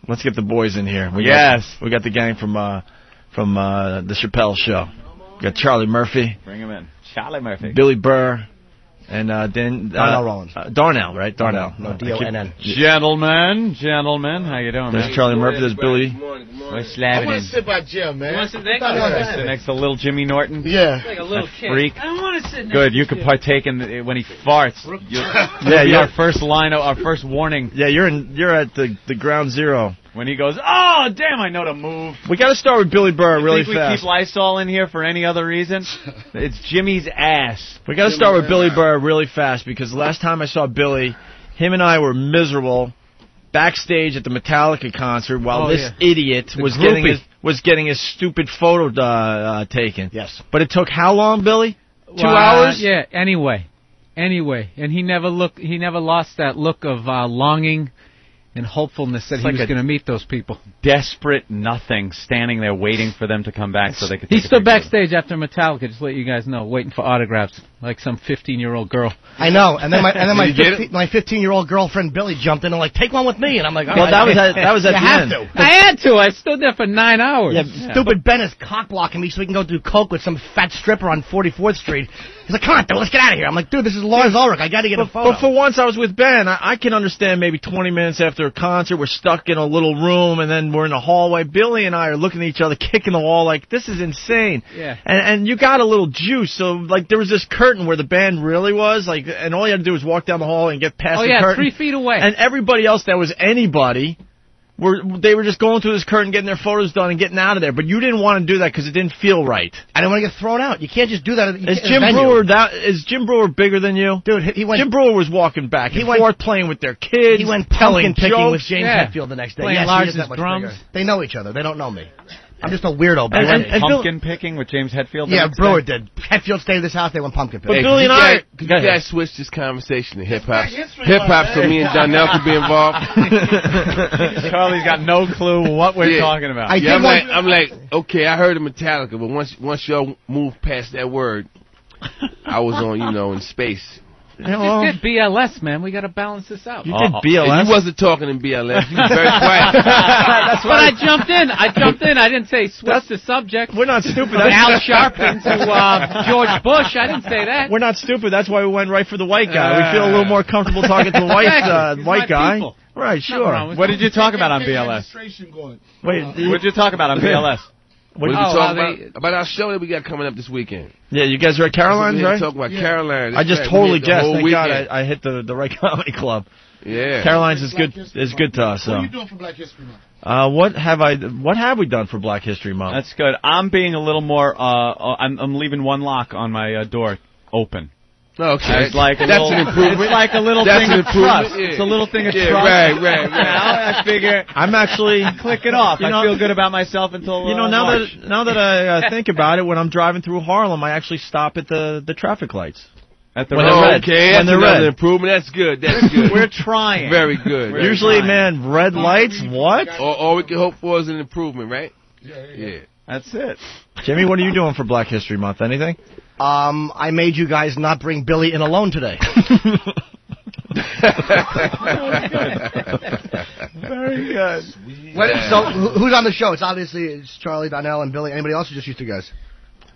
Let's get the boys in here. We got the gang from the Chappelle Show. We got Charlie Murphy. Bring him in. Charlie Murphy. Billy Burr. And then Darnell Rollins. Darnell, right? Darnell. No, D-O-N-N. Gentlemen, how you doing, There's man? Charlie Murphy. There's Billy. We're slapping I want to sit by Jim, man. You want to sit next next to little Jimmy Norton. Yeah. like a little kid. Freak. I don't want to sit next Good, to you could partake in when he farts. You're our first line, our first warning. Yeah, you're at the ground zero. When he goes, oh, damn, I know to move. We got to start with Billy Burr really think fast. we keep Lysol in here for any other reason? It's Jimmy's ass. We got to start with Billy Burr really fast because the last time I saw Billy, him and I were miserable backstage at the Metallica concert while this idiot was getting his stupid photo taken. Yes. But it took how long, Billy? 2 hours? Yeah, anyway. And he never lost that look of longing and hopefulness that he was going to meet those people. Desperate nothing, standing there waiting for them to come back so they could. He stood backstage after Metallica, just to let you guys know, waiting for autographs, like some 15-year-old girl. I know, and then my 15-year-old girlfriend Billy jumped in and like, take one with me, and I'm like, well, that was at the end. I had to. I stood there for 9 hours. Yeah, stupid Ben is cock blocking me so he can go do coke with some fat stripper on 44th Street. He's like, come on, dude, let's get out of here. I'm like, dude, this is Lars Ulrich. I got to get a photo. But for once, I was with Ben. I can understand maybe 20 minutes after a concert, we're stuck in a little room, and then we're in the hallway. Billy and I are looking at each other, kicking the wall like, this is insane. Yeah. And you got a little juice, so, like, there was this curtain where the band really was, like, and all you had to do was walk down the hall and get past the curtain. 3 feet away. And everybody else that was anybody, they were just going through this curtain, getting their photos done, and getting out of there. But you didn't want to do that because it didn't feel right. I didn't want to get thrown out. You can't just do that. Is Jim Brewer bigger than you? Dude, Jim Brewer was walking back and forth, playing with their kids. He went telling pumpkin picking jokes with James Hetfield the next day. Playing Lars's drums. Bigger. They know each other. They don't know me. I'm just a weirdo. And pumpkin picking with James Hetfield? Yeah, Brewer did. Hetfield stayed at this house. They went pumpkin picking. But Billy and I... Could you guys switch this conversation to hip-hop? Hip-hop so me and Donnell could be involved. Charlie's got no clue what we're talking about. I'm like, okay, I heard of Metallica, but once y'all moved past that word, I was on, in space. You did BLS, man. We got to balance this out. You did BLS? You wasn't talking in BLS. You was very quiet. But I jumped in. I didn't say switch the subject. We're not stupid. Al Sharpton to George Bush. I didn't say that. We're not stupid. That's why we went right for the white guy. We feel a little more comfortable talking to the white guy. People. Right, sure. What did you talk about on BLS? Wait, what did you talk about on BLS? What did we talk about our show that we got coming up this weekend? Yeah, you guys are at Caroline's, right? Talking about Caroline. I just totally guessed. Thank God I hit the right comedy club. Yeah, Caroline's is good to us. What are you doing for Black History Month? What have we done for Black History Month? That's good. I'm being a little more. I'm leaving one lock on my door open. Okay, it's like an improvement. It's like a little thing of trust. Yeah. It's a little thing of trust. Right. Now I figure I'm actually click it off. I feel good about myself until now that I think about it, when I'm driving through Harlem, I actually stop at the traffic lights. At the red. Okay, that's another improvement. That's good. That's good. We're trying. Very good. Usually, man, red lights. What? All we can hope for is an improvement, right? Yeah. That's it. Jimmy, what are you doing for Black History Month? Anything? I made you guys not bring Billy in alone today. Very good. So, who's on the show? It's Charlie, Donnell, and Billy. Anybody else, or just you two guys?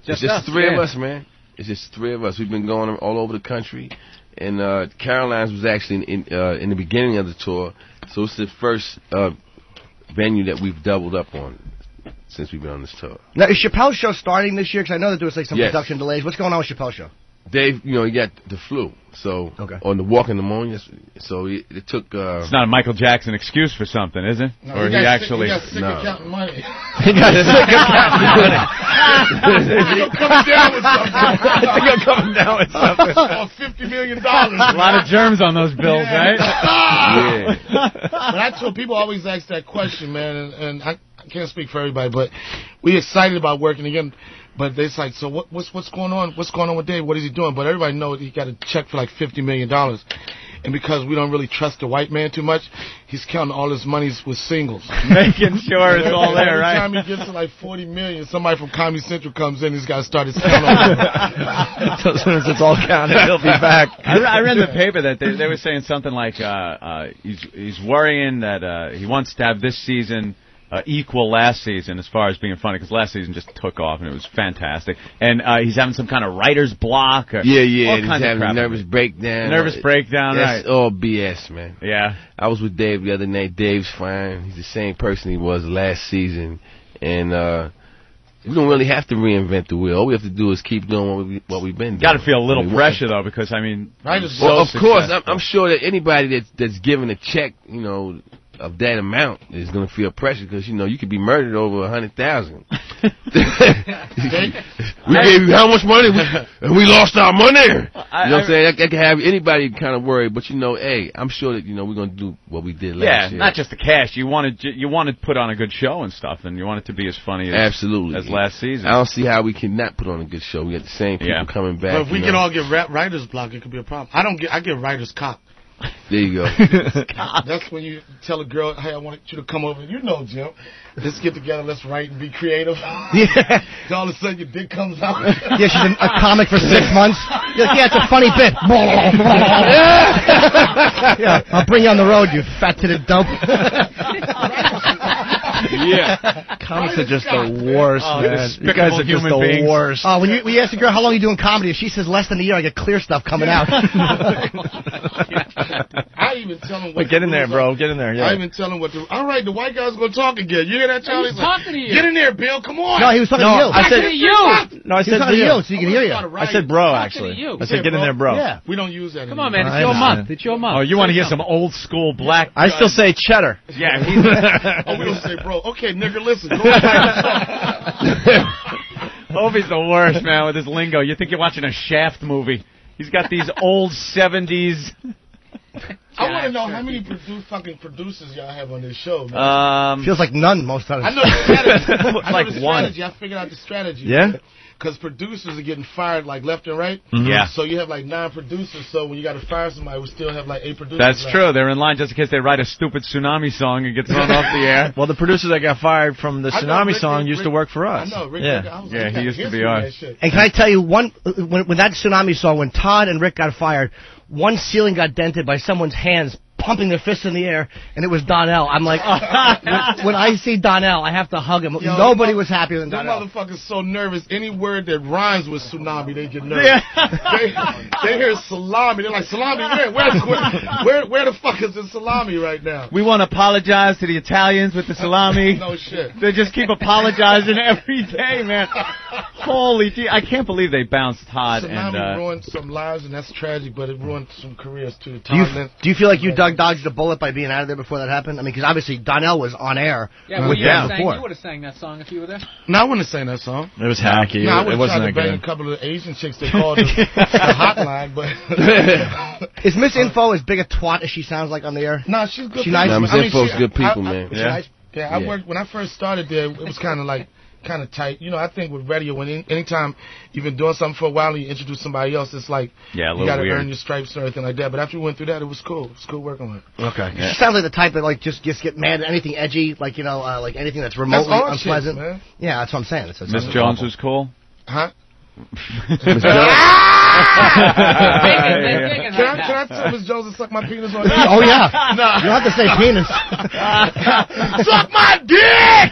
It's just three of us, man. It's just three of us. We've been going all over the country, and Caroline's was actually in the beginning of the tour, so it's the first venue that we've doubled up on since we've been on this tour. Now, is Chappelle's show starting this year? Because I know that there was some production delays. What's going on with Chappelle's show? Dave, he got the flu, so on the walking pneumonia, so it took. It's not a Michael Jackson excuse for something, is it? No, or he actually? He got sick of counting money. He got sick of counting money. Coming down with something. I think I'm coming down with something. $50 million. A lot of germs on those bills, right? Yeah. But I told people always ask that question, man, and I can't speak for everybody, but we're excited about working again. But it's like, so what's going on? What's going on with Dave? What is he doing? But everybody knows he got a check for like $50 million. and because we don't really trust the white man too much, he's counting all his monies with singles. Making sure it's all there, right? Every time he gets to like 40 million, somebody from Comedy Central comes in, he's got to start his count on it. So as soon as it's all counted, he'll be back. I read in the paper that they were saying something like he's worrying that he wants to have this season equal last season as far as being funny, because last season just took off and it was fantastic. And he's having some kind of writer's block. Or Yeah, all he's kinds of having crap. a nervous breakdown. Right. That's all BS, man. Yeah. I was with Dave the other night. Dave's fine. He's the same person he was last season. And we don't really have to reinvent the wheel. All we have to do is keep doing what we've been doing. Got to feel a little pressure, though, because, I mean... Well, of course, I'm sure that anybody that's given a check, of that amount is going to feel pressure because, you could be murdered over 100,000. We gave you how much money? And we lost our money. You know what I'm saying? I can have anybody kind of worried, but, hey, I'm sure that, we're going to do what we did last year. Yeah, not just the cash. You want to put on a good show and stuff, and you want it to be as funny as, absolutely, as last season. I don't see how we cannot put on a good show. We got the same people coming back. But if we can all get writer's block, it could be a problem. I get writer's cock. There you go. That's when you tell a girl, hey, I want you to come over. Jim. Let's get together. Let's write and be creative. Yeah. All of a sudden, your dick comes out. Yeah, she's been a comic for 6 months. You're like, yeah, it's a funny bit. Yeah, I'll bring you on the road, you fat-titted dope. Yeah. Comics are just the worst, man. You guys are just the worst. When you ask a girl how long you doing comedy, if she says less than a year, I get clear stuff coming out. I even tell him what. Wait, get in there, bro. Get in there. Yeah. I even tell him what. All right, the white guy's gonna talk again. You hear that, Charlie? He's talking to you. Get in there, Bill. Come on. No, he was talking to you. I said to you. No, I said to you, so he can hear you. I said bro, actually. I said get in there, bro. Yeah. We don't use that. Come on, man. It's your month. It's your month. Oh, you want to hear some old school black? I still say cheddar. Yeah. We don't say bro. Okay, nigga, listen. Go Opie's the worst, man, with his lingo. You think you're watching a Shaft movie. He's got these old 70s... I want to know how many fucking producers y'all have on this show, man. Feels like none most times. I know the strategy. Like one. I figured out the strategy. Yeah? Because producers are getting fired like left and right. Mm-hmm. Yeah. So you have like 9 producers. So when you got to fire somebody, we still have like 8 producers. That's left. true. They're in line just in case they wite a stupid Tsunami song and get thrown off the air. Well, the producer that got fired from the Tsunami song used to work for us. I know, Rick. Yeah, he used to be ours. And can I tell you, when that Tsunami song, when Todd and Rick got fired, one ceiling got dented by someone's hands pumping their fists in the air, and it was Donnell. I'm like, when I see Donnell, I have to hug him. Nobody was happier than Donnell. Them motherfuckers so nervous. Any word that rhymes with tsunami, they get nervous. They hear salami. They're like, salami where the fuck is the salami right now? We want to apologize to the Italians with the salami. No shit. They just keep apologizing every day, man. Holy gee, I can't believe they bounced Todd. Tsunami ruined some lives, and that's tragic, but it ruined some careers too. Do you feel like you dodged a bullet by being out of there before that happened? I mean, because obviously Donnell was on air. Yeah, well, you would have sang that song if you were there. No, I wouldn't have sang that song. It was hacky. No, I would it have wasn't tried to that bang good. a couple of Asian chicks they called the hotline, but... Is Miss Info as big a twat as she sounds like on the air? No, she's good. She nice? Nah, Miss Info's good people, man. Yeah, I worked when I first started there. It was kind of tight. I think with radio, anytime you've been doing something for a while and you introduce somebody else, it's like you got to earn your stripes or anything like that. But after we went through that, it was cool. It was cool working with her. Okay. Yeah. She sounds like the type that just get mad at anything edgy, like like anything that's remotely unpleasant. Shit, man. Yeah, that's what I'm saying. Miss Jones was cool. Huh? Miss Jones? Can I tell Miss Jones to suck my penis on you? Oh, yeah. No. You don't have to say penis. Suck my dick!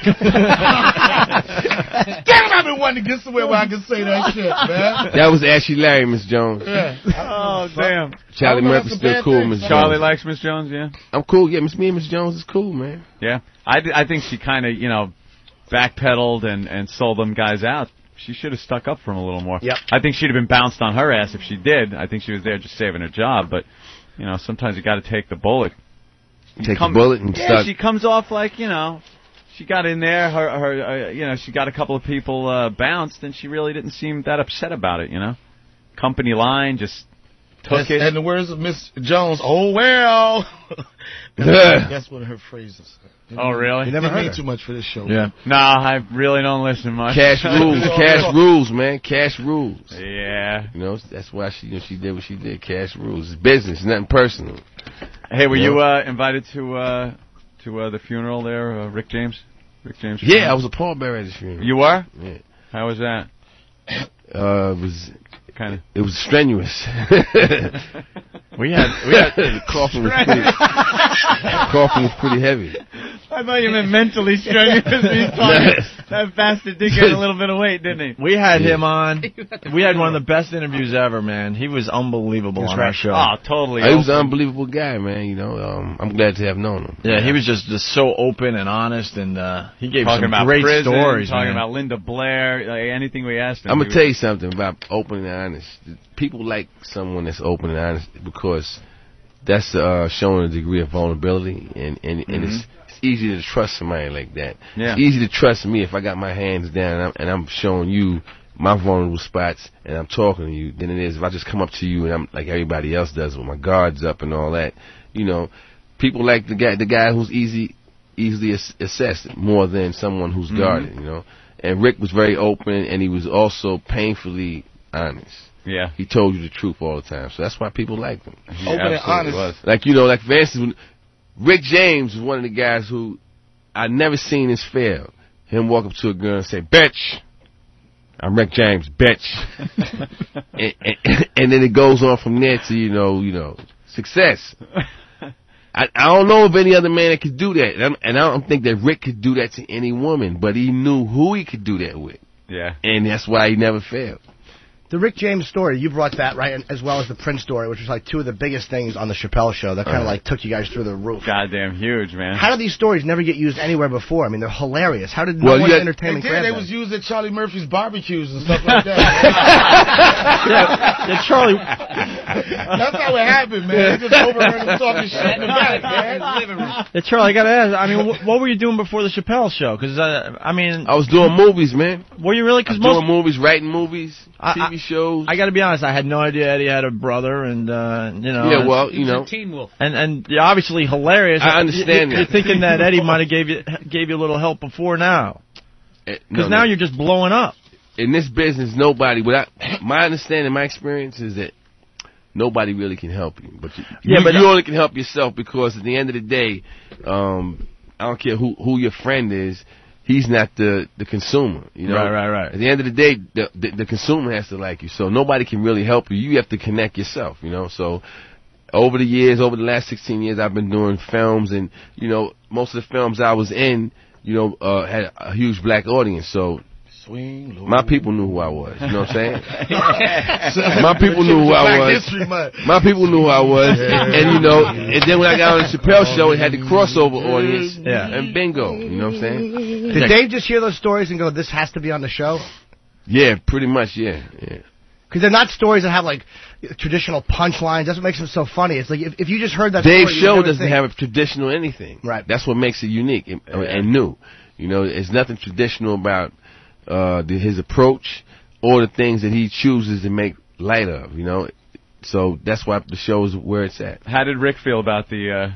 Damn, I've been wanting to get somewhere where I can say that shit, man. That was Ashley Larry, Miss Jones. Yeah. Oh, damn. Charlie Murphy's still cool, Miss Jones. Charlie likes Miss Jones, yeah? I'm cool. Yeah, me and Miss Jones is cool, man. Yeah. I think she kind of, backpedaled and sold them guys out. She should have stuck up for him a little more. Yep. I think she'd have been bounced on her ass if she did. I think she was there just saving her job. But, sometimes you got to take the bullet. Take the bullet and start. She comes off like, she got in there. Her she got a couple of people bounced, and she really didn't seem that upset about it. Company line, just took it. And the words of Miss Jones, oh, well. That's one of her phrases. Oh, really? You never heard too much for this show. Yeah. No, I really don't listen much. Cash rules. Cash rules, man. Cash rules. Yeah. You know, that's why she did what she did. Cash rules. It's business, nothing personal. Hey, were you invited to the funeral there, Rick James? Rick James. Yeah, I was a pallbearer at his funeral. You were? Yeah. How was that? It was strenuous. we had the coffin was pretty heavy. I thought you meant mentally strenuous. That bastard did gain a little bit of weight, didn't he? We had him on. We had one of the best interviews ever, man. He was unbelievable on our show. Oh, totally. He was an unbelievable guy, man. You know, I'm glad to have known him. Yeah, he was just so open and honest, and he gave talking some about great prison, stories. Talking man. about Linda Blair, like anything we asked him. I'm gonna tell you something about open and honest. People like someone that's open and honest because that's showing a degree of vulnerability, and it's easy to trust somebody like that. Yeah. It's easy to trust me if I got my hands down and I'm showing you my vulnerable spots and I'm talking to you than it is if I just come up to you and I'm like everybody else does with my guards up and all that. You know, people like the guy who's easily assessed more than someone who's guarded. You know, and Rick was very open and he was also painfully honest. Yeah. He told you the truth all the time, so that's why people liked him. Open and honest. Like, you know, like for instance, Rick James was one of the guys who I never seen this fail. Him walk up to a girl and say, "Bitch, I'm Rick James, bitch," and then it goes on from there to you know success. I don't know of any other man that could do that, and I don't think that Rick could do that to any woman, but he knew who he could do that with. Yeah, and that's why he never failed. The Rick James story, you brought that, right, and as well as the Prince story, which was like two of the biggest things on the Chappelle show that kind of like took you guys through the roof. Goddamn huge, man. How did these stories never get used anywhere before? I mean, they're hilarious. How did no one entertainment grab They them? was used at Charlie Murphy's barbecues and stuff like that. yeah, Charlie. That's how it happened, man. They just overheard him talking shit in the back, man. Yeah, Charlie, I gotta ask. I mean, what were you doing before the Chappelle show? Because I mean, I was doing movies, man. Were you really? Because doing movies, writing movies, TV shows. I gotta be honest. I had no idea Eddie had a brother, and you know. Yeah, well, you know. Teen Wolf. And you're obviously hilarious. I understand You're thinking that Eddie might have gave you a little help before now. Because now you're just blowing up. In this business, nobody. My understanding, my experience is that nobody really can help you. But you only can help yourself because at the end of the day, I don't care who your friend is. He's not the consumer, you know. Right. At the end of the day, the consumer has to like you. So nobody can really help you. You have to connect yourself, you know. So over the last 16 years, I've been doing films, and you know, most of the films I was in, you know, had a huge black audience. So my people knew who I was. You know what I'm saying? My people knew who I was. My people knew who I was. And you know, and then when I got on the Chappelle show, it had the crossover audience. Yeah. And bingo. You know what I'm saying? Did Dave just hear those stories and go, "This has to be on the show"? Yeah, pretty much. Yeah. Because they're not stories that have like traditional punchlines. That's what makes them so funny. It's like if you just heard that Dave's story, show doesn't have a traditional anything. Right. That's what makes it unique and new. You know, it's nothing traditional about his approach or the things that he chooses to make light of, you know. So that's why the show is where it's at. How did Rick feel about the...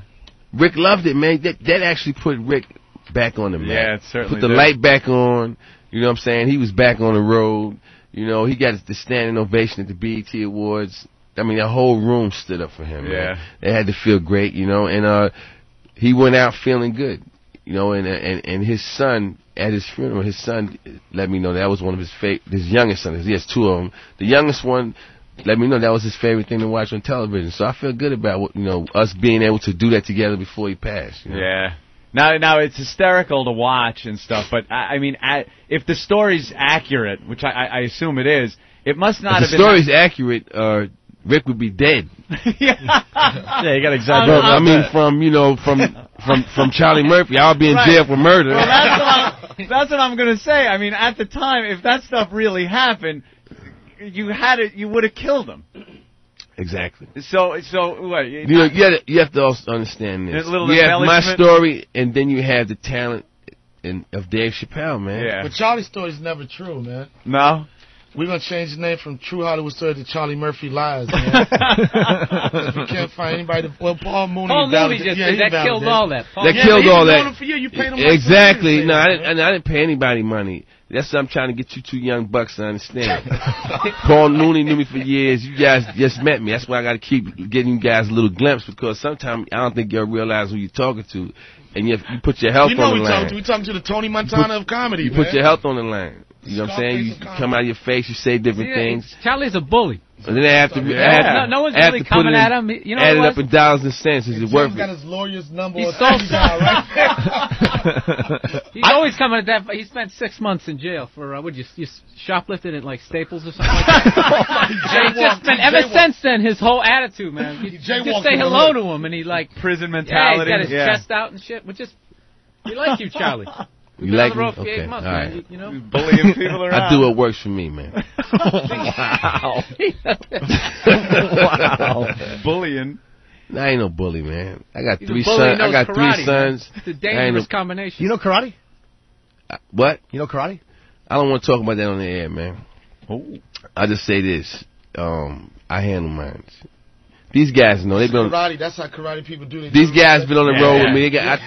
Rick loved it, man. That actually put Rick back on the map. Yeah, it certainly put the light back on. You know what I'm saying? He was back on the road. You know, he got the standing ovation at the BET Awards. I mean, the whole room stood up for him. Yeah. Man. They had to feel great, you know, and he went out feeling good. You know, and his son, at his funeral, his son let me know that was one of his youngest sons. He has two of them. The youngest one let me know that was his favorite thing to watch on television. So I feel good about us being able to do that together before he passed. You know? Yeah. Now it's hysterical to watch and stuff, but I mean, if the story's accurate, which I assume it is, it must not have been. If the story's accurate, Rick would be dead. Yeah, you got exactly. I mean, from Charlie Murphy, I'll be in jail for murder. Well, that's what I'm gonna say. I mean, at the time, if that stuff really happened, you would have killed him. Exactly. So what? You have to also understand this. You have my story, and then you have the talent of Dave Chappelle, man. Yeah. But Charlie's story's never true, man. No. We're going to change the name from True Hollywood Story to Charlie Murphy Lies, man. We can't find anybody. Well, Paul Mooney. That killed all that. That killed all that. Him for you. You paid him exactly. No, I didn't pay anybody money. That's what I'm trying to get you two young bucks to understand. Paul Mooney knew me for years. You guys just met me. That's why I got to keep getting you guys a little glimpse, because sometimes I don't think you'll realize who you're talking to, and you put your health on the line. We're talking to the Tony Montana of comedy, man. You put your health on the line. You know what I'm saying? You come out of your face, you say different things. Charlie's a bully. And then after, no one's really coming at him. You know, add it up in dollars and cents. Is it worth it? Got his lawyer's number. He's so He's always coming at that. He spent 6 months in jail for you shoplifted at like Staples or something like that. Ever since then, his whole attitude, man. You just say hello to him, and he like prison mentality. Yeah, he's got his chest out and shit. We like you, Charlie. You like me? Okay. Months, all right. You know? Bullying people around. I do what works for me, man. Wow. Wow. Bullying. I ain't no bully, man. I got three sons. I got karate, 3 sons. It's a dangerous combination. You know karate? What? You know karate? I don't want to talk about that on the air, man. Oh. I just say this. I handle mine. These guys know. They've been karate. That's how karate people do. These guys been on the road with me. They got.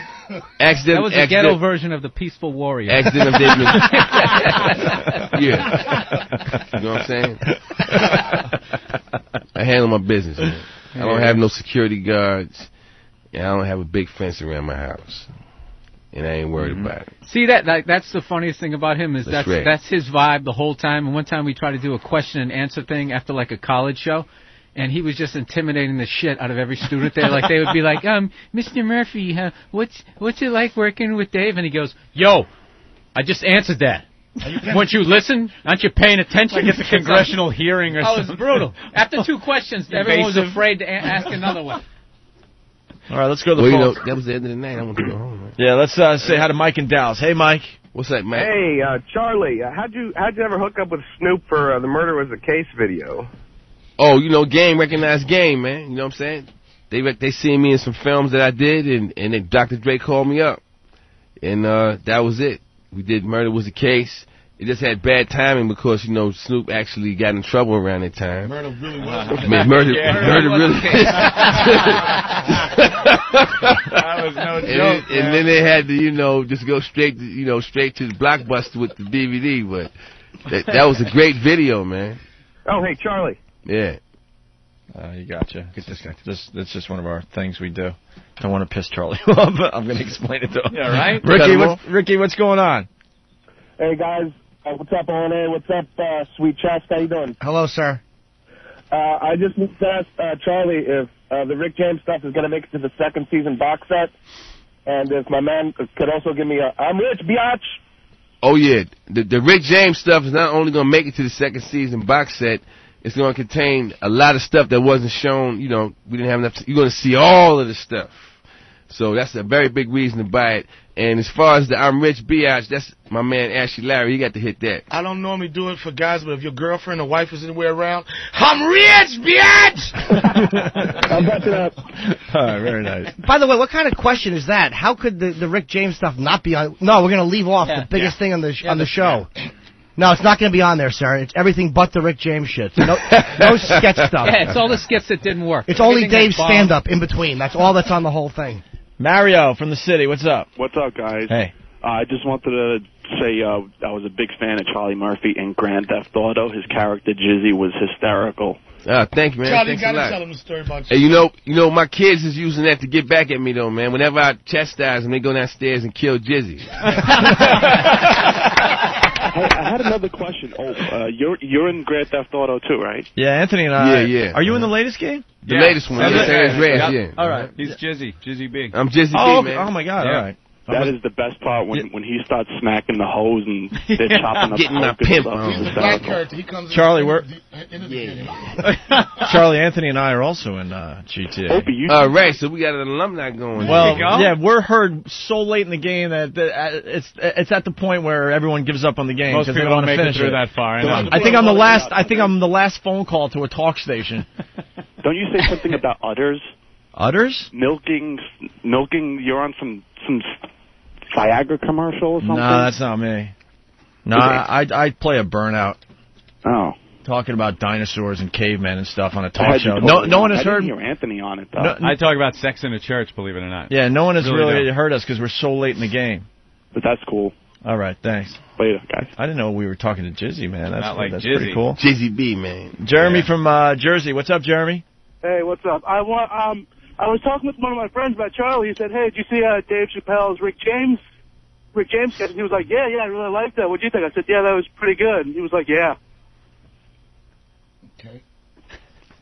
That was a ghetto version of the Peaceful Warrior. Ask them if they've been. Yeah. You know what I'm saying? I handle my business, man. I don't have no security guards, and I don't have a big fence around my house, and I ain't worried about it. See, that's the funniest thing about him is that's his vibe the whole time. And one time we tried to do a question and answer thing after like a college show, and he was just intimidating the shit out of every student there. Like they would be like, Mr. Murphy, what's it like working with Dave? And he goes, yo, I just answered that. Won't you listen? Aren't you paying attention? Like it's a congressional hearing or something. Oh, it's brutal. After 2 questions, everyone was afraid to ask another one. All right, let's go to the phone. That was the end of the night. I want to go home, man. Yeah, let's say hi to Mike in Dallas. Hey, Mike. What's up, Mike? Hey, Charlie. How'd you ever hook up with Snoop for the Murder Was a Case video? Oh, game, recognized game, man. You know what I'm saying? They seen me in some films that I did, and then Dr. Dre called me up. And that was it. We did Murder Was a Case. It just had bad timing because, Snoop actually got in trouble around that time. Murder really was. Murder really. That was no joke. And then they had to, just go straight to the Blockbuster with the DVD. But that was a great video, man. Oh, hey, Charlie. Yeah. You gotcha. Get this guy. That's just one of our things we do. Don't want to piss Charlie off, but I'm going to explain it to him. Yeah, right? Ricky, what's going on? Hey, guys. What's up, Arne? What's up, Sweet Chest? How you doing? Hello, sir. I just need to ask Charlie if the Rick James stuff is going to make it to the second season box set, and if my man could also give me I'm rich, biatch. Oh, yeah. The Rick James stuff is not only going to make it to the second season box set, it's going to contain a lot of stuff that wasn't shown. We didn't have enough. You're going to see all of the stuff. So that's a very big reason to buy it. And as far as the I'm Rich biatch, that's my man Ashley Larry. You got to hit that. I don't normally do it for guys, but if your girlfriend or wife is anywhere around, I'm rich, biatch! I'm backing up. All right, very nice. By the way, what kind of question is that? How could the Rick James stuff not be on? No, we're going to leave off the biggest thing on the show. No, it's not going to be on there, sir. It's everything but the Rick James shit. No sketch stuff. Yeah, it's all the skits that didn't work. It's only Dave's stand-up in between. That's all that's on the whole thing. Mario from the city, what's up? What's up, guys? Hey. I just wanted to say I was a big fan of Charlie Murphy in Grand Theft Auto. His character, Jizzy, was hysterical. Thank you, man. Charlie, Thanks you got a lot. to tell him the story about you. Hey, my kids is using that to get back at me, though, man. Whenever I chastise them, they go downstairs and kill Jizzy. I had another question. You're in Grand Theft Auto too, right? Yeah, Anthony and I. Yeah. Are you in the latest game? The latest one. Yeah. All right. He's Jizzy B. I'm Jizzy B, man. Oh, my God. Yeah. All right. That is the best part when he starts smacking the hose and they're chopping up getting my coke and pimp stuff. on. He's the black character. He comes Charlie, Charlie, Anthony and I are also in GTA. Opie, you Right, so we got an alumni going. Well, yeah, we're heard so late in the game that it's at the point where everyone gives up on the game. Most people don't make it through that far. I think I'm the last phone call to a talk station. Don't you say something about udders? Udders? Milking. You're on some Viagra commercial or something? No, that's not me. No, I play a burnout. Oh. Talking about dinosaurs and cavemen and stuff on a talk show. No one has heard. I didn't hear Anthony on it, though. No, I talk about sex in the church, believe it or not. Yeah, no one has really heard us because we're so late in the game. But that's cool. All right, thanks. Later, guys. I didn't know we were talking to Jizzy, man. That's Jizzy. pretty cool. Jizzy B, man. Jeremy from Jersey. What's up, Jeremy? Hey, what's up? I was talking with one of my friends about Charlie. He said, "Hey, did you see Dave Chappelle's Rick James sketch?" And he was like, "Yeah, I really liked that. What'd you think?" I said, "Yeah, that was pretty good." And he was like, "Yeah."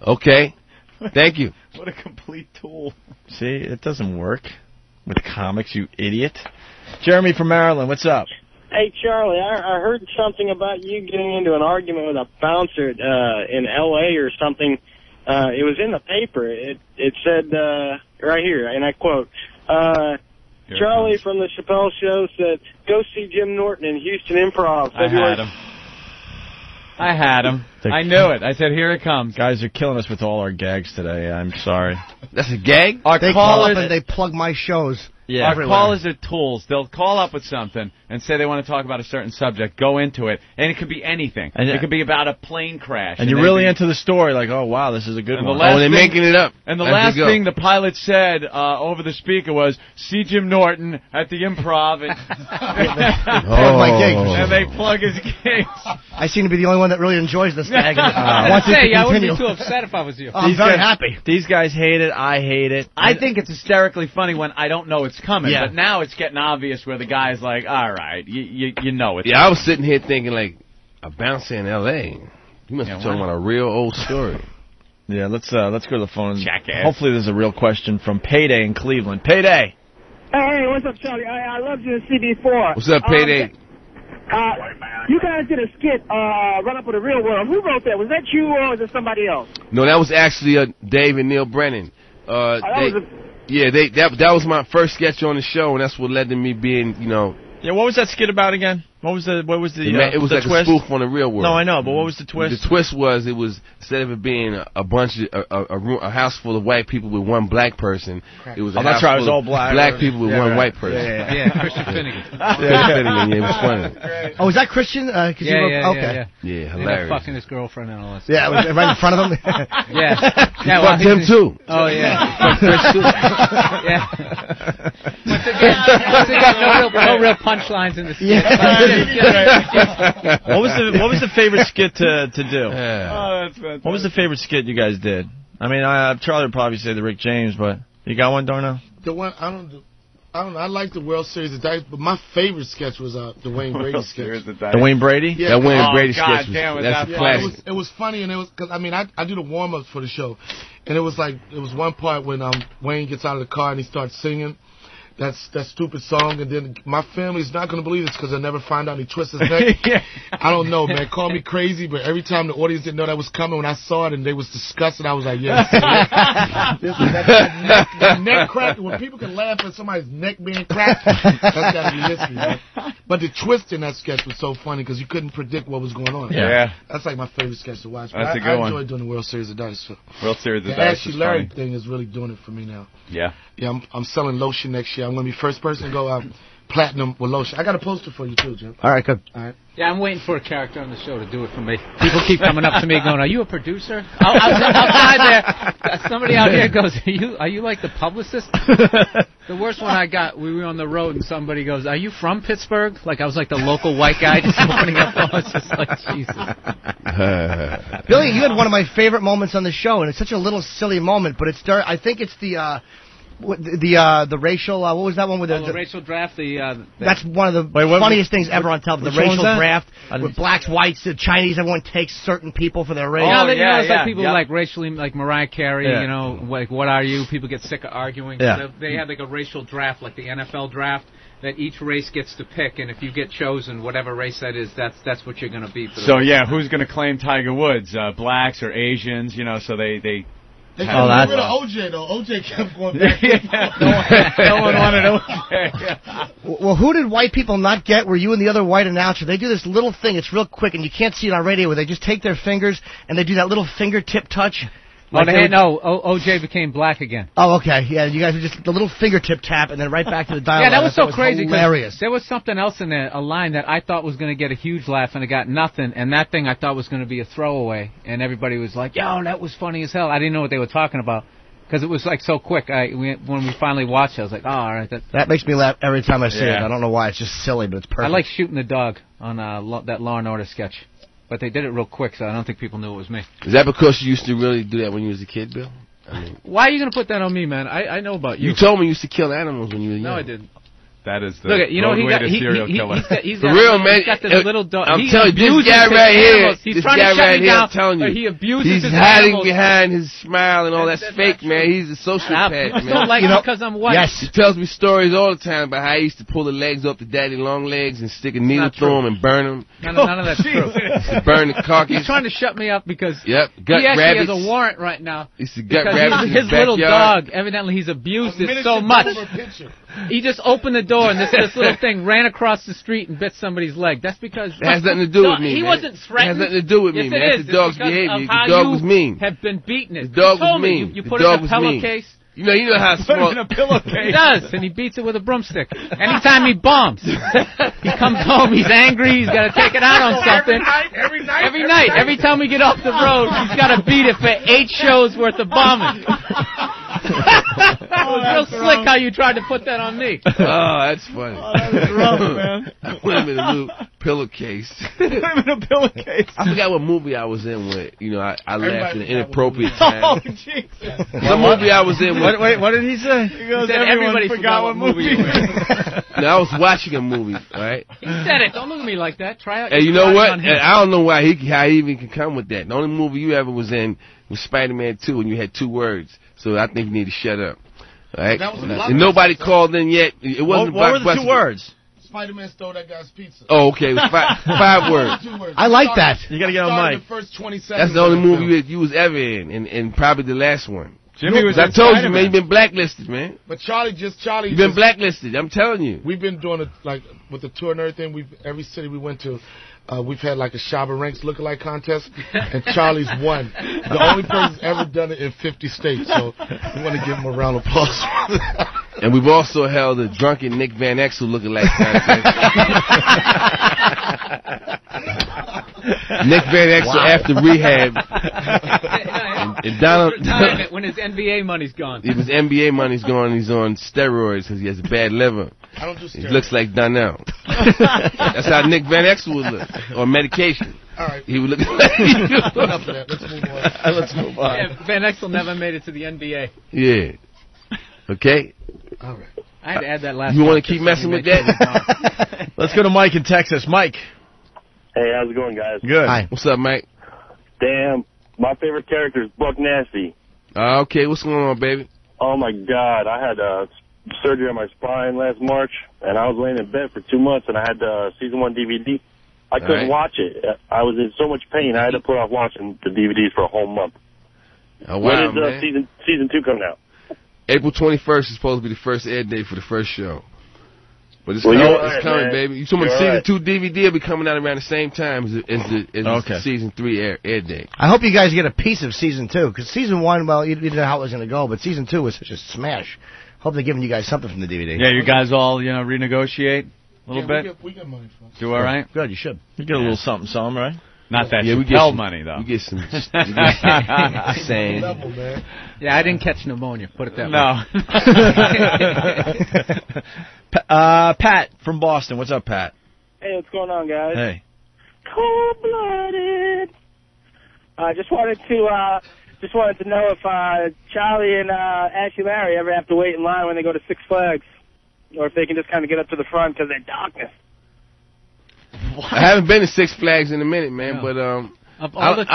Okay. Thank you. What a complete tool. See, it doesn't work with comics, you idiot. Jeremy from Maryland, what's up? Hey, Charlie, I heard something about you getting into an argument with a bouncer in L.A. or something. It was in the paper. It said, right here, and I quote, Charlie from the Chappelle Show said, "Go see Jim Norton in Houston Improv." I had him. I knew it. I said, here it comes. Guys are killing us with all our gags today. I'm sorry. That's a gag? They call up and they plug my shows. Yeah. Our callers are tools. They'll call up with something and say they want to talk about a certain subject, go into it, and it could be anything. And it could be about a plane crash. And you're really into the story, like, oh, wow, this is a good one. They're making it up. And the last thing the pilot said over the speaker was, "See Jim Norton at the Improv." And, my gigs. And they plug his gigs. I seem to be the only one that really enjoys this gag. I wouldn't be too upset if I was you. I'm very happy. These guys hate it. I hate it. I think it's hysterically funny when I don't know it's coming. Yeah. But now it's getting obvious where the guy's like, all right, you know it. Yeah, I was sitting here thinking, like, a bouncer in L.A. You must be talking about a real old story. Yeah, let's go to the phone. Jackass. Hopefully there's a real question from Payday in Cleveland. Payday. Hey, what's up, Charlie? I loved you in CD4. What's up, Payday? You guys did a skit, Run Up with the Real World. Who wrote that? Was that you or was it somebody else? No, that was actually Dave and Neil Brennan. That was my first sketch on the show, and that's what led to me being, Yeah, what was that skit about again? What was the it was the like twist? A spoof on the Real World. No, I know, but what was the twist? The twist was instead of it being a bunch of a house full of white people with one black person, it was a house full of all black people with one white person. Yeah, Christian Finnegan. It was funny. Oh, was that Christian? Okay. Yeah, hilarious. Fucking his girlfriend and all that. Yeah, it was right in front of him. Yeah, fucked him too. Oh yeah. No real punchlines in the skit. What was the favorite skit to do? Oh, that's fantastic. What was the favorite skit you guys did? I mean, Charlie would probably say the Rick James, but you got one, Darnell? The one I don't know. I like the World Series of Dice, but my favorite sketch was the Wayne Brady sketch. The Wayne Brady? Yeah. That Wayne Brady sketch that's a classic. It was funny, and it was because I do the warm ups for the show, and it was one part when Wayne gets out of the car and he starts singing that stupid song, and then my family's not going to believe this because they'll never find out he twists his neck. I don't know, man. Call me crazy, but every time the audience didn't know that was coming, when I saw it and they was disgusted, I was like, yes. that neck crack, when people can laugh at somebody's neck being cracked, that's got to be history, man. But the twist in that sketch was so funny because you couldn't predict what was going on. Yeah. That's like my favorite sketch to watch. That's a good one. I enjoy doing the World Series of Dice. So. World Series of the Dice Ashley is Larry funny. thing is really doing it for me now. Yeah. Yeah, I'm selling lotion next year. I'm going to be first person to go platinum with lotion. I got a poster for you, too, Jim. All right, good. All right. Yeah, I'm waiting for a character on the show to do it for me. People keep coming up to me going, "Are you a producer?" Outside there, somebody out here goes, "Are you like the publicist?" The worst one I got, we were on the road and somebody goes, "Are you from Pittsburgh?" Like I was like the local white guy just opening up. I was just like, Jesus. Billy, you had one of my favorite moments on the show, and it's such a little silly moment, but I think it's the racial. What was that one with the racial draft? That's one of the funniest things ever on television. The racial draft with blacks, whites, the Chinese. Everyone takes certain people for their race. It's like people like racially, like Mariah Carey. You know, like what are you? People get sick of arguing. Yeah. They have like a racial draft, like the NFL draft, that each race gets to pick, and if you get chosen, whatever race that is, that's what you're going to be. For the who's going to claim Tiger Woods? Blacks or Asians? You know, so they They couldn't get rid of OJ, though. OJ kept going back. No one wanted OJ. Well, who did white people not get? Were you and the other white announcer? They do this little thing. It's real quick, and you can't see it on radio, where they just take their fingers, and they do that little fingertip touch. OJ became black again. Oh, okay. Yeah, you guys were just the little fingertip tap and then right back to the dialogue. Yeah, that was so crazy. Hilarious. There was something else in there, a line that I thought was going to get a huge laugh, and it got nothing. And that thing I thought was going to be a throwaway, and everybody was like, "Yo, that was funny as hell." I didn't know what they were talking about because it was like so quick. When we finally watched it, I was like, "Oh, all right." That makes me laugh every time I see it. I don't know why. It's just silly, but it's perfect. I like shooting the dog on that Law and Order sketch. But they did it real quick, so I don't think people knew it was me. Is that because you used to really do that when you was a kid, Bill? I mean, why are you going to put that on me, man? I know about you. You told me you used to kill animals when you were young. No, I didn't. That is the Look, you know, way to serial killer. He's For real, man. He's got this little dog. I'm telling you, this guy right here, He's trying to shut me down. I'm telling you, He abuses he's his hiding animals. behind his smile and all that's fake, man. He's a sociopath, man. Don't like me because I'm white. Yes. He tells me stories all the time about how he used to pull the legs off the daddy long legs and stick a needle through them and burn them. None of that's true. To burn the carcass. He's trying to shut me up because he actually has a warrant right now. He's the gut rabbits in his the little backyard. dog, evidently he's abused it so much. He just opened the door and this little thing ran across the street and bit somebody's leg. That's because it has nothing to do with me. He man. wasn't threatened. It has nothing to do with me, yes, man. It That's is. the dog's because behavior. of The how dog you was mean. Have been beaten. The dog was mean. You put it in a pillowcase. You know how small. Put it in a pillowcase. He does, and he beats it with a broomstick. Anytime he bombs, he comes home, he's angry, he's got to take it out on something. Every night. Every time we get off the road, he's got to beat it for 8 shows worth of bombing. It was real slick how you tried to put that on me. Oh, that's funny. Oh, that was rough, man. I put him in a little pillowcase. Put him in a pillowcase. I forgot what movie I was in with. You know, I laughed at an inappropriate time. Oh, Jesus. The movie I was in with. Wait, what did he say? He goes, said everybody forgot what movie you were in. Now, I was watching a movie, right? He said it. Don't look at me like that. Try out. And you know what? And I don't know how he even can come with that. The only movie you ever was in was Spider-Man 2, and you had 2 words. So I think you need to shut up. All right? And nobody called in yet. It wasn't what were the 2 words? Spider-Man stole that guy's pizza. Oh, okay. It was 5 words. 2 words. I like that. You got to get on mic. The first 20 seconds. That's the only movie you was ever in, and probably the last one. Jimmy was I told you, man, you've been blacklisted, man. But Charlie. You've been blacklisted. I'm telling you. We've been doing it like with the tour and everything. Every city we went to, we've had like a Shabba Ranks lookalike contest, and Charlie's won. The only person's ever done it in 50 states. So we want to give him a round of applause. And we've also held a drunken Nick Van Exel lookalike contest. Nick Van Exel after rehab. And Donald, when his NBA money's gone. If his NBA money's gone, he's on steroids because he has a bad liver. I don't do steroids. He looks like Donnell. That's how Nick Van Exel would look. On medication. All right. He would look like Enough of that. Let's move on. Yeah, Van Exel never made it to the NBA. Yeah. Okay? All right. I had to add that last You want part to keep just so messing he with makes that? Let's go to Mike in Texas. Mike. Hey, how's it going, guys? Good. Hi. What's up, Mike? Damn, my favorite character is Buck Nasty. Okay, what's going on, baby? Oh, my God. I had surgery on my spine last March, and I was laying in bed for 2 months, and I had the Season 1 DVD. I couldn't watch it. I was in so much pain, I had to put off watching the DVDs for a whole month. Oh, wow, when is season 2 coming out? April 21st is supposed to be the first air date for the first show. But it's, well, it's coming, man. baby. You talking about Season 2 DVD will be coming out around the same time as the Season 3 air date. I hope you guys get a piece of Season 2, because Season 1, well, you didn't know how it was going to go, but Season 2 was such a smash. Hope they're giving you guys something from the DVD. Yeah, you guys all, renegotiate a little bit? We get money for it. Do all right? Good, you should. You get a little something, right? Not that we get some money, though. We get some sand. Yeah, I didn't catch pneumonia. Put it that way. Pat from Boston. What's up, Pat? Hey, what's going on, guys? Hey. Cold-blooded. I just wanted to know if Charlie and Ashley Larry ever have to wait in line when they go to Six Flags, or if they can just kind of get up to the front because they're darkness. I haven't been to Six Flags in a minute, man, but I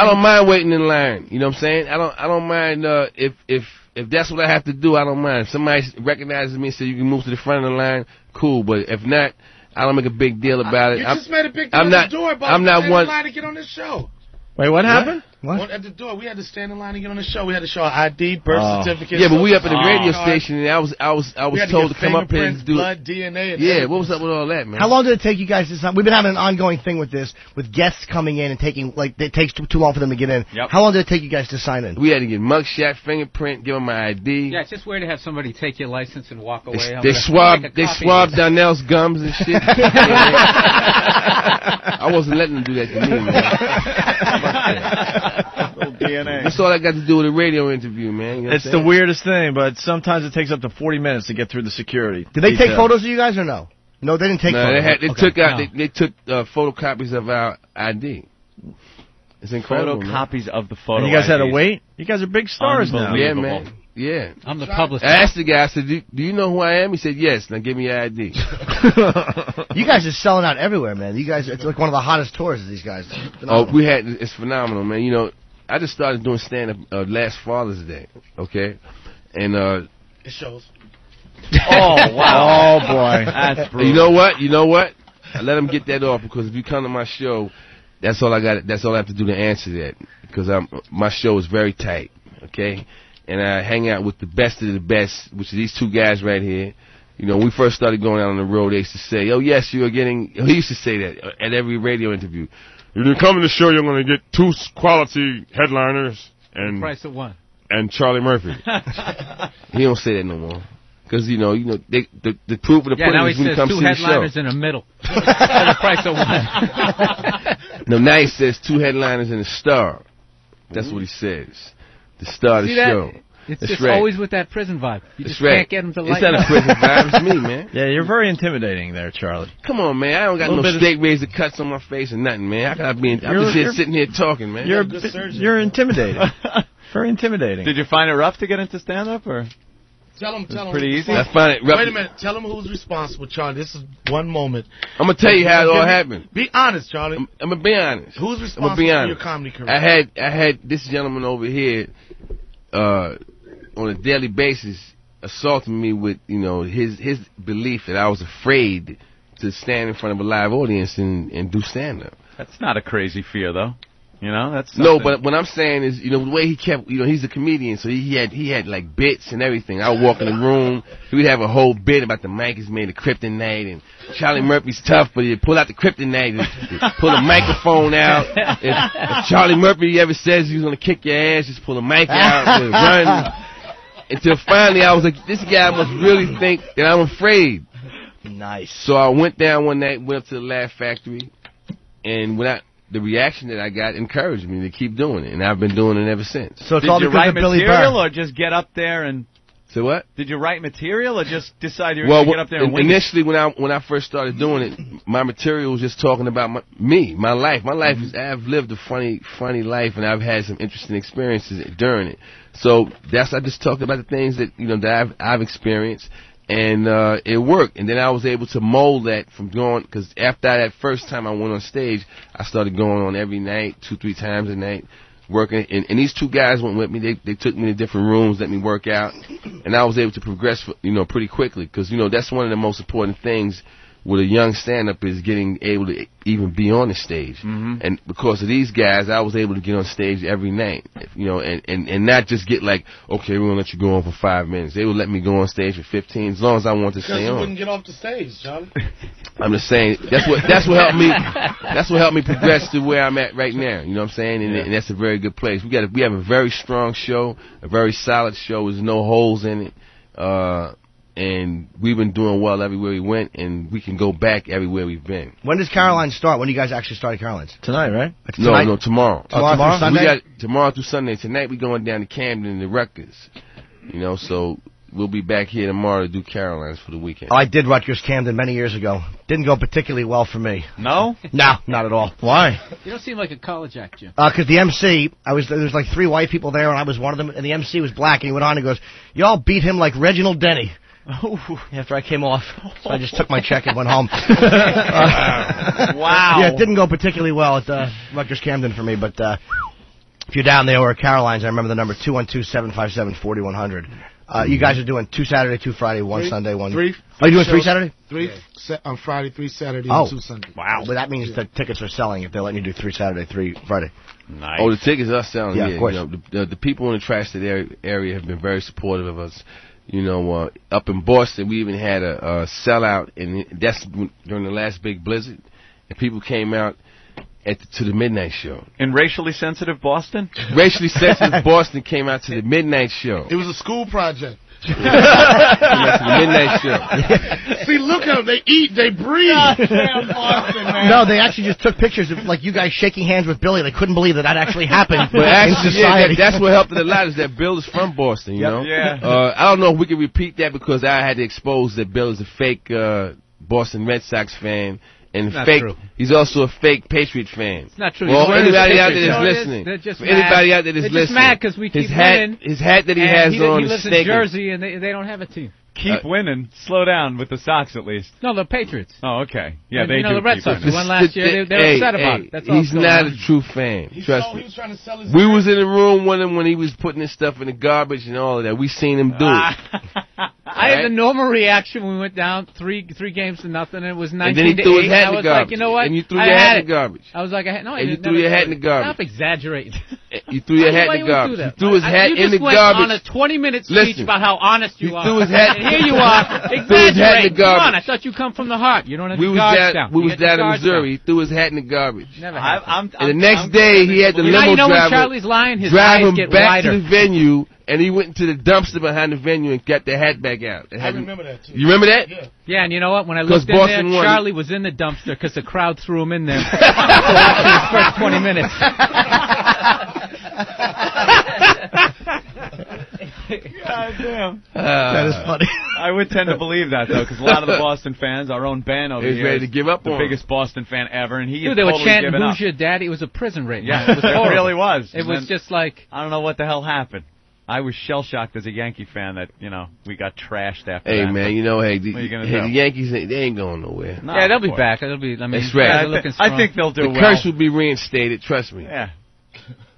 don't mind waiting in line. You know what I'm saying? I don't mind if that's what I have to do. I don't mind. If somebody recognizes me and says you can move to the front of the line, cool. But if not, I don't make a big deal about it. You just made a big deal I'm not the door, but I'm not one line to get on this show. Wait, what happened? What? At the door, we had to stand in line to get on the show. We had to show our ID, birth certificate. Yeah, but we up at the radio station, and I was told to come up here and do blood, DNA. And everything. What was up with all that, man? How long did it take you guys to sign? We've been having an ongoing thing with this, with guests coming in and taking, like, it takes too long for them to get in. Yep. How long did it take you guys to sign in? We had to get mugshot, fingerprint, give them my ID. Yeah, it's just weird to have somebody take your license and walk away. They swabbed Donnell's gums and shit. I wasn't letting them do that to me, man. DNA. That's all I got to do with a radio interview, man. You know it's the weirdest thing, but sometimes it takes up to 40 minutes to get through the security. Did they take photos of you guys or no? No, they didn't take photos. They took photocopies of our ID. It's incredible. Photocopies of the photo. And you guys IDs. had to wait? You guys are big stars now. Yeah, man. Yeah. I'm the publicist. I asked the guy, I said, do you know who I am? He said, yes. Now give me your ID. You guys are selling out everywhere, man. You guys, it's like one of the hottest tours of these guys. It's phenomenal, man. You know, I just started doing stand-up last Father's Day, okay? And, it shows. Oh, wow. Oh, boy. That's brutal. You know what? I let them get that off, because if you come to my show, that's all I got. That's all I have to do to answer that, because my show is very tight, okay? And I hang out with the best of the best, which are these two guys right here. You know, when we first started going out on the road, they used to say, "Oh yes, you are getting." He used to say that at every radio interview. If you come to the show, you're going to get 2 quality headliners and the price of one. And Charlie Murphy. He don't say that no more. Because, the proof of the pudding is when you come see the show. Yeah, now he says 2 headliners in the middle. For the price of one. No, now he says 2 headliners and a star. That's what he says. The star of the show. It's just always with that prison vibe. You just can't get him to lighten up. It's not a prison vibe. It's me, man. Yeah, you're very intimidating there, Charlie. Come on, man. I don't got no straight razor cuts on my face or nothing, man. I'm just here sitting here talking, man. You're intimidating. Very intimidating. Did you find it rough to get into stand-up, or? Tell him. Pretty easy. I find it rough. Wait a minute. Tell him who's responsible, Charlie. This is one moment. I'm going to tell you how it all happened. Be honest, Charlie. I'm going to be honest. Who's responsible for your comedy career? I had this gentleman over here on a daily basis assaulting me with, his belief that I was afraid to stand in front of a live audience and do stand-up. That's not a crazy fear, though. That's something. No, but what I'm saying is, the way he kept, he's a comedian, so he had like bits and everything. I would walk in the room, he would have a whole bit about the mic is made of kryptonite, and Charlie Murphy's tough, but he'd pull out the kryptonite and pull the microphone out. If Charlie Murphy ever says he's gonna kick your ass, just pull the mic out and run. Until finally I was like, this guy must really think that I'm afraid. Nice. So I went down one night, went up to the Laugh Factory, and the reaction that I got encouraged me to keep doing it, and I've been doing it ever since. So it's all because of Billy Burr. Did you write material, or just get up there and... So what? Did you write material, or just decide you were going to get up there and wing initially, when I first started doing it, my material was just talking about my life. My life is, I've lived a funny life, and I've had some interesting experiences during it. So I just talked about the things that that I've experienced. And it worked. And then I was able to mold that from going, because after that first time I went on stage, I started going on every night, 2-3 times a night, working. And these 2 guys went with me. They took me to different rooms, let me work out. And I was able to progress, pretty quickly. Because, that's one of the most important things with a young stand-up is getting able to even be on the stage. Mm-hmm. And because of these guys, I was able to get on stage every night, and not just get like, okay, we're going to let you go on for 5 minutes. They would let me go on stage for 15, as long as I wanted to stay on. Because you wouldn't get off the stage, Charlie. I'm just saying, that's what helped me progress to where I'm at right now, you know what I'm saying? And that's a very good place. We have a very strong show, a very solid show. There's no holes in it. And we've been doing well everywhere we went, and we can go back everywhere we've been. When does Caroline start? When do you guys actually start at Caroline's? Tonight, right? No, tomorrow. Tomorrow through Sunday? Tomorrow through Sunday. Tonight we're going down to Camden to Rutgers. So we'll be back here tomorrow to do Caroline's for the weekend. Oh, I did Rutgers Camden many years ago. Didn't go particularly well for me. No? No, not at all. Why? You don't seem like a college act, Jim. Because the MC, there was like 3 white people there, and I was one of them, and the MC was black, and he went on and goes, y'all beat him like Reginald Denny. After I came off, so I just took my check and went home. Wow. Yeah, it didn't go particularly well at Rutgers Camden for me, but if you're down there or at Caroline's, I remember the number 212-757-4100. You guys are doing 2 Saturday, 2 Friday, 1 Sunday, 1. 3. Are you doing 3 Saturday? 3 on Friday, 3 Saturday, and 2 Sunday. Wow. But that means the tickets are selling if they're letting you do 3 Saturday, 3 Friday. Nice. Oh, the tickets are selling. Yeah, of course. The people in the Tri-State area have been very supportive of us. Up in Boston, we even had a sellout, and that's during the last big blizzard, and people came out to the midnight show. In racially sensitive Boston? Racially sensitive Boston came out to the midnight show. It was a school project. Came out to the midnight show. See, look at them. They eat, they breathe. Boston, man. No, they actually just took pictures of you guys shaking hands with Billy. They couldn't believe that actually happened but actually, in society. that's what helped it a lot is that Bill is from Boston, you know? Yeah. I don't know if we can repeat that because I had to expose that Bill is a fake Boston Red Sox fan. And fake. True. He's also a fake Patriot fan. It's not true. Well, anybody out there that's listening, they're just anybody out there that's listening, just mad because we keep winning. His hat that he has on is lives in Jersey, and they don't have a team. Keep winning. Slow down with the Sox, at least. No, the Patriots. Oh, okay. Yeah, and, they do. The Red Sox won last year. They're upset about it. That's all. He's not a true fan. Trust me. He was trying to sell his we was in the room when he was putting his stuff in the garbage and all of that. We seen him do it. I had the normal reaction when we went down 3 games to nothing, and it was 19 and then he to threw 8. His hat I in was the garbage. like, you know what? And you threw your hat in the garbage. I was like, no, I didn't. And you threw your hat in the garbage. Stop exaggerating. You threw your hat in the garbage. You threw his hat in the garbage. You just went on a 20-minute speech about how honest you are. Threw his hat. And here you are, exaggerating. Come on, I thought you come from the heart. You don't have the guards down. We was down in Missouri. He threw his hat in the garbage. Never happened. And the next day, he had the limo driver Charlie's lying, his drive eyes him get back wider. to the venue. And he went into the dumpster behind the venue and got the hat back out. I remember that, too. You remember that? Yeah, and you know what? When I looked in there, Charlie was in the dumpster because the crowd threw him in there for his first 20 minutes. God damn. That is funny. I would tend to believe that, though, because a lot of the Boston fans, our own Ben over here, ready to give up the on biggest Boston fan ever, and he Dude, is they totally were chanting, given up. "Who's your daddy?" It was a prison raid. Yeah, it really was. It was just like... I don't know what the hell happened. I was shell-shocked as a Yankee fan that, we got trashed after that. Hey, man, what are you gonna do? The Yankees, they ain't going nowhere. No, they'll be back. They'll be, that's right. I think they'll do well. The curse will be reinstated, trust me. Yeah.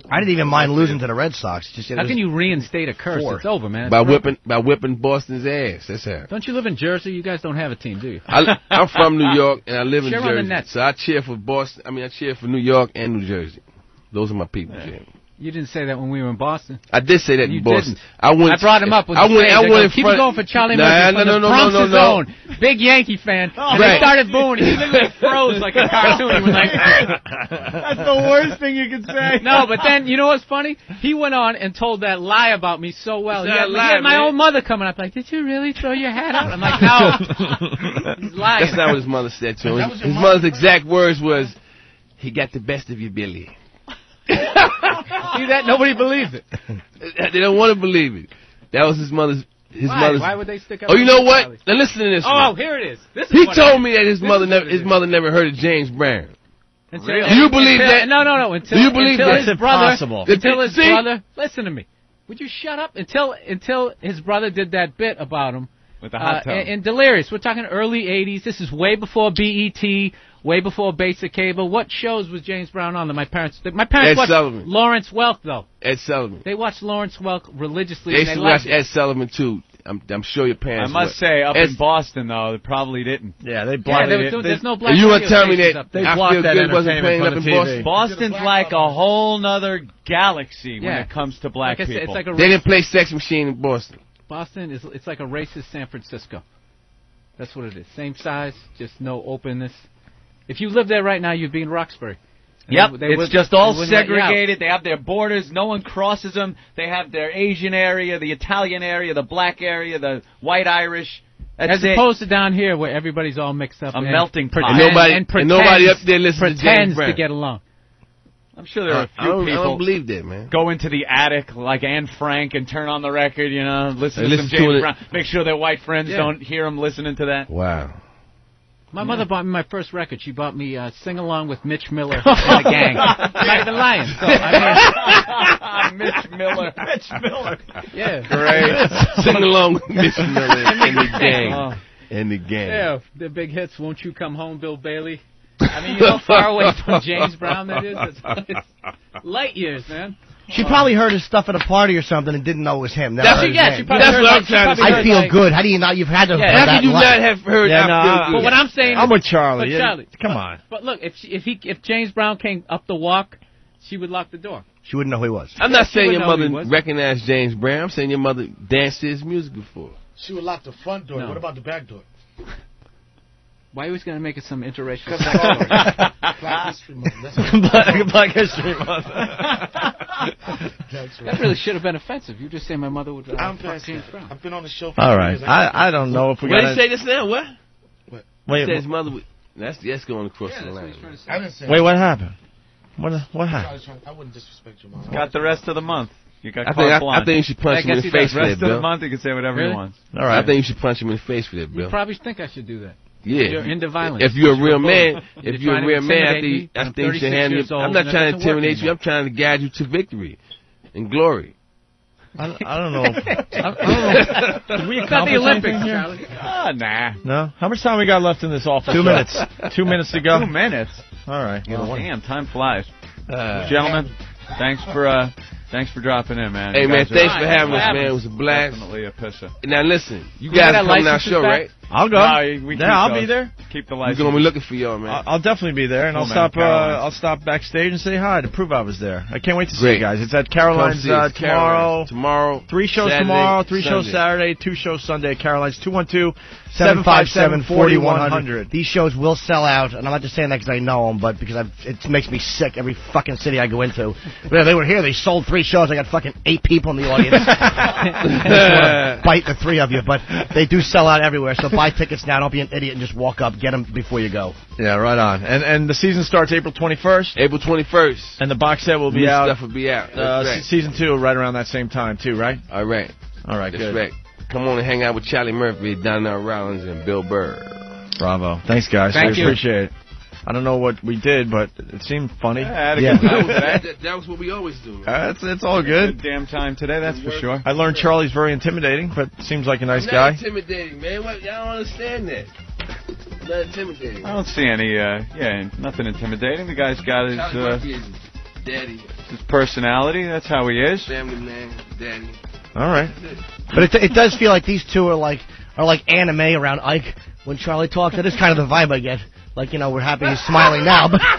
I didn't even mind losing to the Red Sox. How can you reinstate a curse? It's over, man. By whipping Boston's ass. That's how. Don't you live in Jersey? You guys don't have a team, do you? I'm from New York, and I live in Jersey. On the Nets. So I cheer for Boston. I cheer for New York and New Jersey. Those are my people, Jim. You didn't say that when we were in Boston. I did say that in Boston. I brought him up. I went keep it going for Charlie Murphy from the Bronx's own. Big Yankee fan. And they started booing. He literally froze like a cartoon. He was like... That's the worst thing you can say. No, but then, you know what's funny? He went on and told that lie about me so well. He had my own mother coming up like, did you really throw your hat out? I'm like, no. He's lying. That's not what his mother said to him. His mother's exact words was, he got the best of you, Billy. See that? Nobody believes it. They don't want to believe it. That was his mother's. Why would they stick up? Oh, you know what? Now listen to this. Oh, here it is. He told me that his mother never heard of James Brown. Really? Do you believe that? No. Until, do you believe until that's his brother, impossible? Until his brother, listen to me. Would you shut up? Until his brother did that bit about him. With the hot tub. In Delirious. We're talking early 80s. This is way before BET, way before basic cable. What shows was James Brown on that my parents watched Sullivan. Lawrence Welk, though. Ed Sullivan. They watched Lawrence Welk religiously. They used to watch Ed Sullivan, too. I'm sure your parents I must say, up in Boston, though, they probably didn't. Yeah, they blocked it. There's no black you want to tell me that they blocked that wasn't playing up in Boston? Boston's like a whole nother galaxy when it comes to black people. It's like they didn't play Sex Machine in Boston. Boston it's like a racist San Francisco. That's what it is. Same size, just no openness. If you live there right now, you'd be in Roxbury. Yep, it's just all segregated. They have their borders. No one crosses them. They have their Asian area, the Italian area, the black area, the white Irish. As opposed to down here where everybody's all mixed up. A melting pot. And nobody up there listens to James Brown. To get along. I'm sure there are a few people. I don't believe that, man. Go into the attic like Anne Frank and turn on the record, listen to some James Brown. Make sure their white friends don't hear them listening to that. Wow. My mother bought me my first record. She bought me Sing Along with Mitch Miller and the Gang. I'm not even lying. So, Mitch Miller. Mitch Miller. Yeah. Great. Sing Along with Mitch Miller and the Gang. And the Gang. Yeah, the big hits, Won't You Come Home, Bill Bailey. I mean, you know how far away from James Brown that is? It's light years, man. She probably heard his stuff at a party or something and didn't know it was him. That's what I'm trying to say. I feel good. How do you not? You've had to. How could you not have heard? But what I'm saying, I'm with Charlie. Charlie, come on. But look, if James Brown came up the walk, she would lock the door. She wouldn't know who he was. I'm not saying your mother recognized James Brown. I'm saying your mother danced to his music before. She would lock the front door. No. What about the back door? Why are you always going to make it some interracial sex story? Black History Month. Black History Month. That really should have been offensive. You just say my mother would. I'm James Brown. I've been on the show for all right. I don't know if we got. Wait, say this now. What? Wait, his mother would. That's going across the line. I didn't say. Wait, what happened? What happened? I wouldn't disrespect your mom. Got the rest of the month. You got I think you should punch him in the face for that, Bill. Rest of the month, he can say whatever he wants. All right. I think you should punch him in the face for that, Bill. You probably think I should do that. Yeah. You're into violence. If you're a real man, I think you should handle it. I'm not trying to intimidate you. I'm trying to guide you to victory and glory. I don't know. I don't know. Did we accomplish the Olympics, anything here? Charlie. Nah. No? How much time we got left in this office? 2 minutes. 2 minutes to go? 2 minutes. All right. Well, damn, time flies. Gentlemen, thanks for dropping in, man. Hey, man, thanks for having us, man. It was a blast. Definitely a pisser. Now, listen, you guys are coming to our show, right? I'll go. I'll be there. Keep the lights. We're going to be looking for y'all, man. I'll definitely be there, and I'll stop backstage and say hi to prove I was there. I can't wait to see you guys. It's at Caroline's tomorrow. Tomorrow. 3 shows Saturday, tomorrow, 3 shows Saturday, 2 shows Sunday at Caroline's. 212-757-4100. These shows will sell out, and I'm not just saying that because I know them, but because it makes me sick every fucking city I go into. But they were here. They sold 3 shows. I got fucking 8 people in the audience. I just want to bite the 3 of you, but they do sell out everywhere. So buy tickets now. Don't be an idiot and just walk up. Get them before you go. Yeah, right on. And the season starts April 21st. April 21st. And the box set will be out. Stuff will be out. Right. Season 2 right around that same time too, right? All right. That's good. Right. Come on and hang out with Charlie Murphy, Donnell Rollins, and Bill Burr. Bravo. Thanks, guys. Thank you. Appreciate it. I don't know what we did, but it seemed funny. That was what we always do. It's all good. Damn time today, that's for sure. I learned Charlie's very intimidating, but seems like a nice guy. Not intimidating, man. Y'all don't understand that. Not intimidating. I don't see any, nothing intimidating. The guy's got his, daddy. His personality. That's how he is. Family man, daddy. All right. But it does feel like these two are like anime around Ike when Charlie talks. That is kind of the vibe I get. Like, we're happy he's smiling now. But he's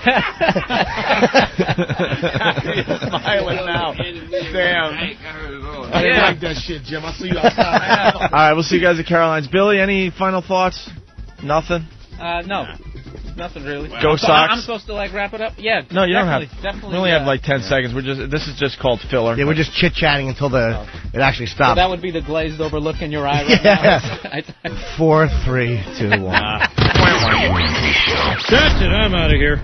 smiling now. Damn. I heard it all. I didn't like that shit, Jim. I'll see you outside. All right, we'll see you guys at Caroline's. Billy, any final thoughts? Nothing? No. Nothing really. Go Sox. I'm supposed to wrap it up. Yeah. No, you don't have. Definitely. We only have like 10 seconds. This is just called filler. Yeah, we're just chit chatting until it actually stops. So that would be the glazed over look in your eye right now. 4, 3, 2, 1. That's it. I'm out of here.